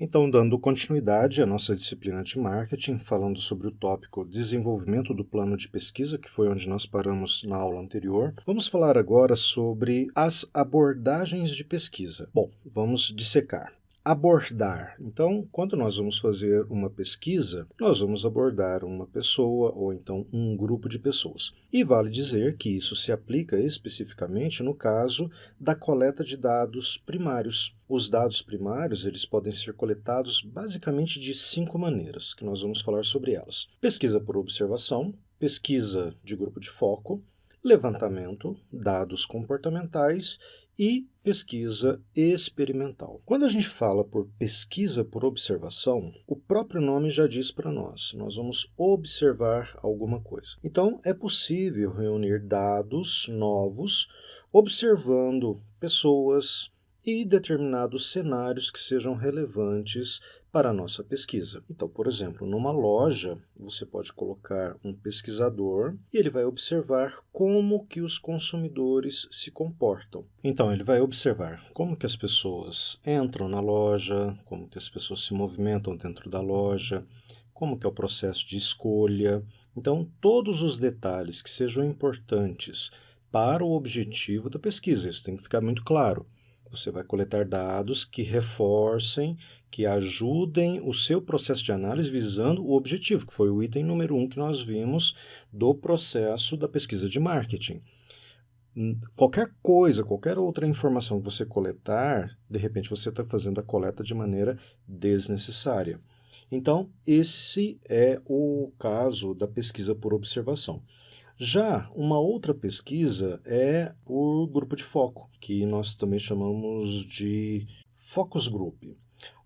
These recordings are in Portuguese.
Então, dando continuidade à nossa disciplina de marketing, falando sobre o tópico desenvolvimento do plano de pesquisa, que foi onde nós paramos na aula anterior, vamos falar agora sobre as abordagens de pesquisa. Bom, vamos dissecar. Abordar. Então, quando nós vamos fazer uma pesquisa, nós vamos abordar uma pessoa ou então um grupo de pessoas. E vale dizer que isso se aplica especificamente no caso da coleta de dados primários. Os dados primários, eles podem ser coletados basicamente de 5 maneiras, que nós vamos falar sobre elas. Pesquisa por observação, pesquisa de grupo de foco, levantamento, dados comportamentais e pesquisa experimental. Quando a gente fala por pesquisa por observação, o próprio nome já diz para nós, nós vamos observar alguma coisa. Então, é possível reunir dados novos, observando pessoas e determinados cenários que sejam relevantes para a nossa pesquisa. Então, por exemplo, numa loja, você pode colocar um pesquisador e ele vai observar como que os consumidores se comportam. Então, ele vai observar como que as pessoas entram na loja, como que as pessoas se movimentam dentro da loja, como que é o processo de escolha. Então, todos os detalhes que sejam importantes para o objetivo da pesquisa, isso tem que ficar muito claro. Você vai coletar dados que reforcem, que ajudem o seu processo de análise visando o objetivo, que foi o item número 1 que nós vimos do processo da pesquisa de marketing. Qualquer coisa, qualquer outra informação que você coletar, de repente você está fazendo a coleta de maneira desnecessária. Então, esse é o caso da pesquisa por observação. Já uma outra pesquisa é por grupo de foco, que nós também chamamos de focus group.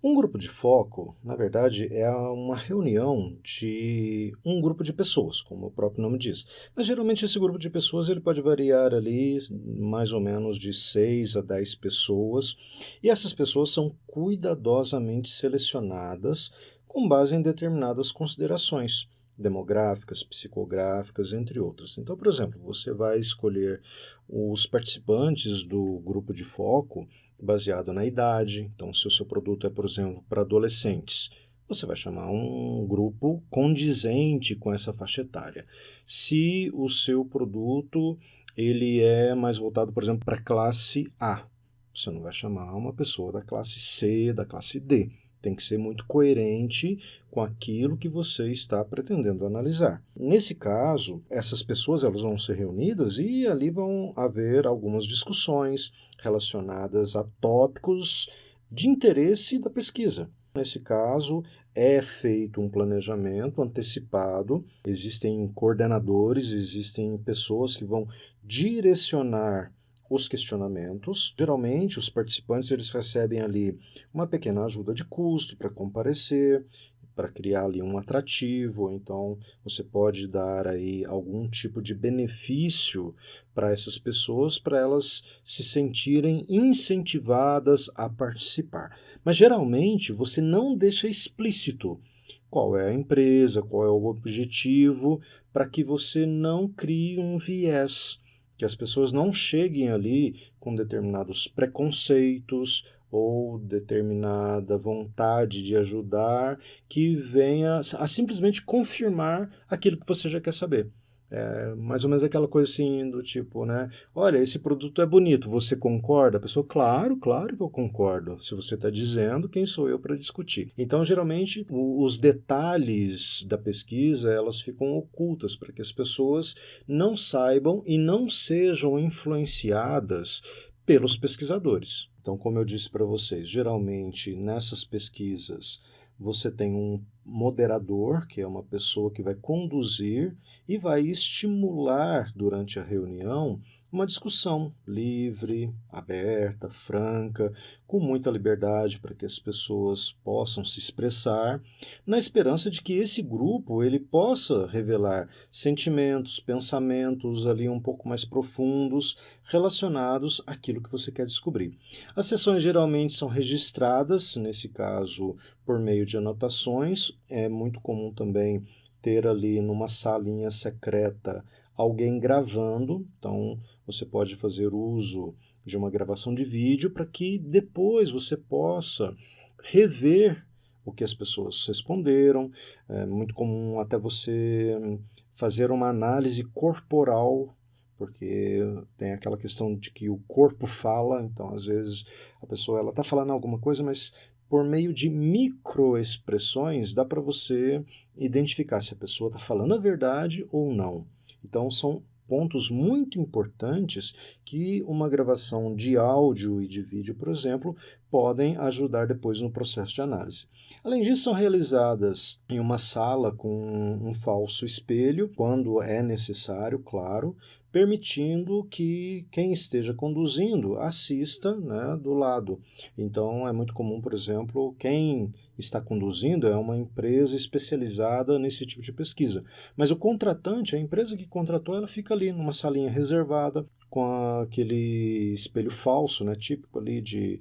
Um grupo de foco, na verdade, é uma reunião de um grupo de pessoas, como o próprio nome diz. Mas geralmente esse grupo de pessoas ele pode variar ali mais ou menos de 6 a 10 pessoas, e essas pessoas são cuidadosamente selecionadas com base em determinadas considerações demográficas, psicográficas, entre outras. Então, por exemplo, você vai escolher os participantes do grupo de foco baseado na idade. Então, se o seu produto é, por exemplo, para adolescentes, você vai chamar um grupo condizente com essa faixa etária. Se o seu produto ele é mais voltado, por exemplo, para a classe A, você não vai chamar uma pessoa da classe C, da classe D. Tem que ser muito coerente com aquilo que você está pretendendo analisar. Nesse caso, essas pessoas elas vão ser reunidas e ali vão haver algumas discussões relacionadas a tópicos de interesse da pesquisa. Nesse caso, é feito um planejamento antecipado, existem coordenadores, existem pessoas que vão direcionar os questionamentos. Geralmente, os participantes eles recebem ali uma pequena ajuda de custo para comparecer, para criar ali um atrativo. Então, você pode dar aí algum tipo de benefício para essas pessoas, para elas se sentirem incentivadas a participar. Mas, geralmente, você não deixa explícito qual é a empresa, qual é o objetivo, para que você não crie um viés, que as pessoas não cheguem ali com determinados preconceitos ou determinada vontade de ajudar que venha a simplesmente confirmar aquilo que você já quer saber. É mais ou menos aquela coisa assim do tipo, né? Olha, esse produto é bonito, você concorda? A pessoa, claro, claro que eu concordo. Se você está dizendo, quem sou eu para discutir? Então, geralmente, os detalhes da pesquisa, elas ficam ocultas para que as pessoas não saibam e não sejam influenciadas pelos pesquisadores. Então, como eu disse para vocês, geralmente nessas pesquisas você tem um moderador, que é uma pessoa que vai conduzir e vai estimular durante a reunião uma discussão livre, aberta, franca, com muita liberdade para que as pessoas possam se expressar, na esperança de que esse grupo ele possa revelar sentimentos, pensamentos ali um pouco mais profundos relacionados àquilo que você quer descobrir. As sessões geralmente são registradas, nesse caso, por meio de anotações. É muito comum também ter ali numa salinha secreta alguém gravando, então você pode fazer uso de uma gravação de vídeo para que depois você possa rever o que as pessoas responderam. É muito comum até você fazer uma análise corporal, porque tem aquela questão de que o corpo fala, então às vezes a pessoa ela está falando alguma coisa, mas por meio de microexpressões dá para você identificar se a pessoa está falando a verdade ou não. Então são pontos muito importantes que uma gravação de áudio e de vídeo, por exemplo, podem ajudar depois no processo de análise. Além disso, são realizadas em uma sala com um falso espelho, quando é necessário, claro, permitindo que quem esteja conduzindo assista, né, do lado. Então, é muito comum, por exemplo, quem está conduzindo é uma empresa especializada nesse tipo de pesquisa. Mas o contratante, a empresa que contratou, ela fica ali numa salinha reservada, com aquele espelho falso, né, típico ali de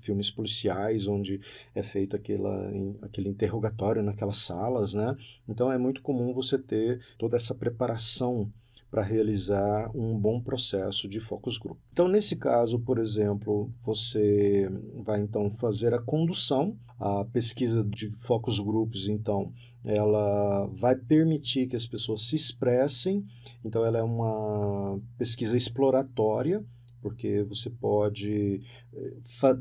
filmes policiais, onde é feito aquele interrogatório naquelas salas, né? Então é muito comum você ter toda essa preparação para realizar um bom processo de focus group. Então, nesse caso, por exemplo, você vai então fazer a condução, a pesquisa de focus groups, então, ela vai permitir que as pessoas se expressem, então ela é uma pesquisa exploratória, porque você pode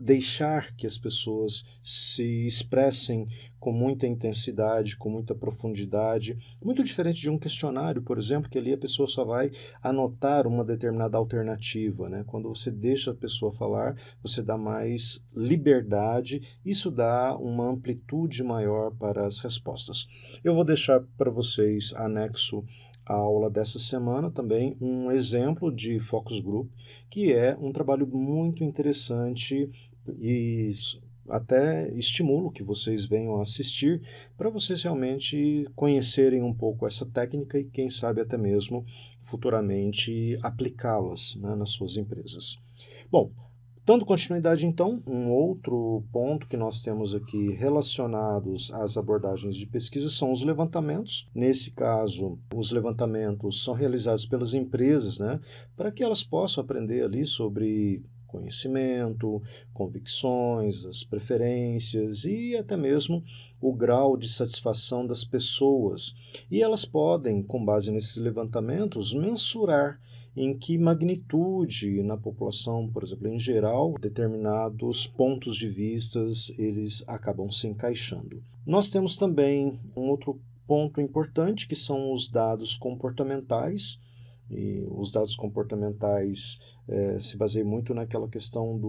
deixar que as pessoas se expressem com muita intensidade, com muita profundidade, muito diferente de um questionário, por exemplo, que ali a pessoa só vai anotar uma determinada alternativa, né? Quando você deixa a pessoa falar, você dá mais liberdade, isso dá uma amplitude maior para as respostas. Eu vou deixar para vocês anexo a aula dessa semana também um exemplo de focus group, que é um trabalho muito interessante e até estimulo que vocês venham assistir para vocês realmente conhecerem um pouco essa técnica e quem sabe até mesmo futuramente aplicá-las, né, nas suas empresas. Bom, dando continuidade, então, um outro ponto que nós temos aqui relacionados às abordagens de pesquisa são os levantamentos. Nesse caso, os levantamentos são realizados pelas empresas, né, para que elas possam aprender ali sobre conhecimento, convicções, as preferências e até mesmo o grau de satisfação das pessoas. E elas podem, com base nesses levantamentos, mensurar em que magnitude na população, por exemplo, em geral, determinados pontos de vistas eles acabam se encaixando. Nós temos também um outro ponto importante que são os dados comportamentais. E os dados comportamentais se baseiam muito naquela questão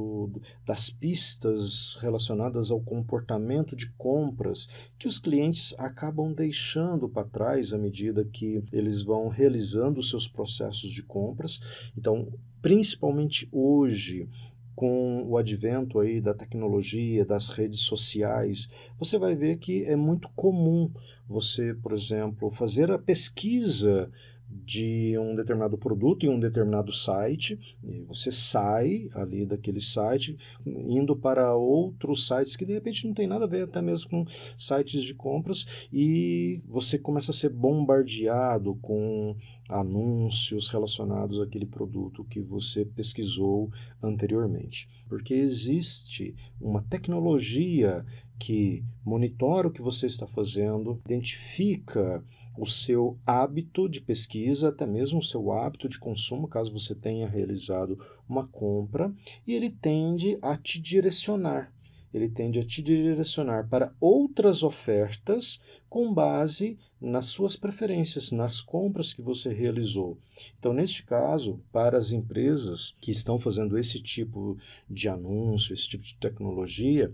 das pistas relacionadas ao comportamento de compras que os clientes acabam deixando para trás à medida que eles vão realizando os seus processos de compras. Então, principalmente hoje, com o advento aí da tecnologia, das redes sociais, você vai ver que é muito comum você, por exemplo, fazer a pesquisa de um determinado produto em um determinado site, e você sai ali daquele site, indo para outros sites que de repente não tem nada a ver até mesmo com sites de compras, e você começa a ser bombardeado com anúncios relacionados àquele produto que você pesquisou anteriormente. Porque existe uma tecnologia que monitora o que você está fazendo, identifica o seu hábito de pesquisa, até mesmo o seu hábito de consumo, caso você tenha realizado uma compra, e ele tende a te direcionar. Ele tende a te direcionar para outras ofertas com base nas suas preferências, nas compras que você realizou. Então, neste caso, para as empresas que estão fazendo esse tipo de anúncio, esse tipo de tecnologia,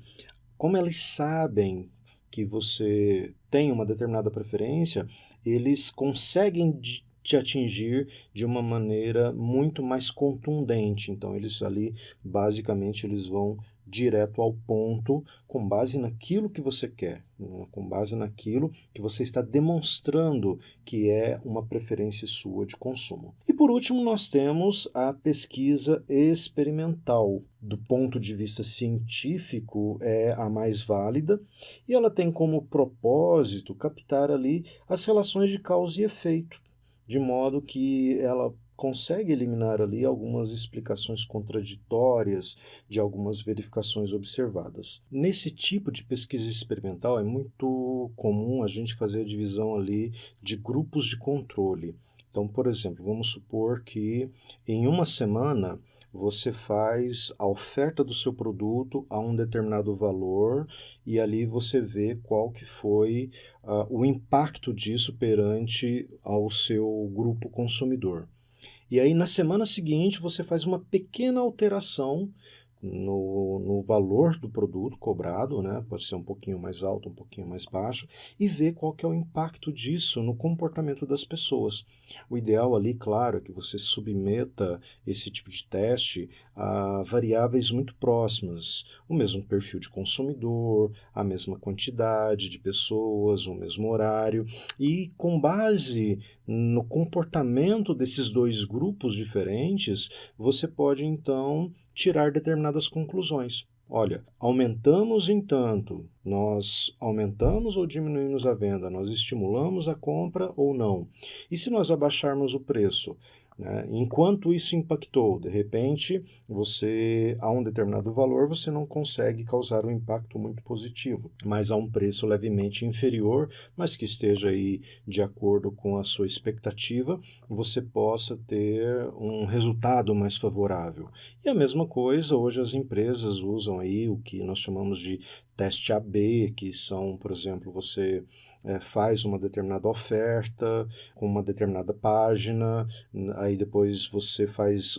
como eles sabem que você tem uma determinada preferência, eles conseguem te atingir de uma maneira muito mais contundente. Então, eles ali, basicamente, eles vão direto ao ponto, com base naquilo que você quer, com base naquilo que você está demonstrando que é uma preferência sua de consumo. E por último, nós temos a pesquisa experimental. Do ponto de vista científico, é a mais válida e ela tem como propósito captar ali as relações de causa e efeito, de modo que ela consegue eliminar ali algumas explicações contraditórias de algumas verificações observadas. Nesse tipo de pesquisa experimental é muito comum a gente fazer a divisão ali de grupos de controle. Então, por exemplo, vamos supor que em uma semana você faz a oferta do seu produto a um determinado valor e ali você vê qual que foi o impacto disso perante ao seu grupo consumidor. E aí, na semana seguinte, você faz uma pequena alteração no valor do produto cobrado, né? Pode ser um pouquinho mais alto, um pouquinho mais baixo, e ver qual que é o impacto disso no comportamento das pessoas. O ideal ali, claro, é que você submeta esse tipo de teste a variáveis muito próximas, o mesmo perfil de consumidor, a mesma quantidade de pessoas, o mesmo horário, e com base no comportamento desses dois grupos diferentes, você pode então tirar determinadas conclusões. Olha, aumentamos em tanto, nós aumentamos ou diminuímos a venda, nós estimulamos a compra ou não? E se nós abaixarmos o preço? Né? Enquanto isso impactou, de repente, você, a um determinado valor, você não consegue causar um impacto muito positivo, mas a um preço levemente inferior, mas que esteja aí de acordo com a sua expectativa, você possa ter um resultado mais favorável. E a mesma coisa, hoje as empresas usam aí o que nós chamamos de teste AB, que são, por exemplo, você faz uma determinada oferta com uma determinada página, aí depois você faz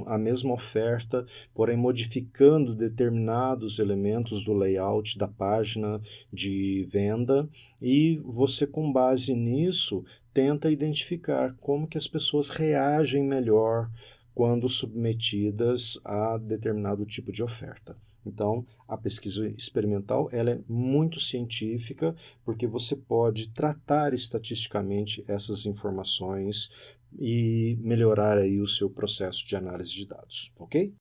a mesma oferta, porém modificando determinados elementos do layout da página de venda, e você, com base nisso, tenta identificar como que as pessoas reagem melhor quando submetidas a determinado tipo de oferta. Então, a pesquisa experimental ela é muito científica, porque você pode tratar estatisticamente essas informações e melhorar aí o seu processo de análise de dados, ok?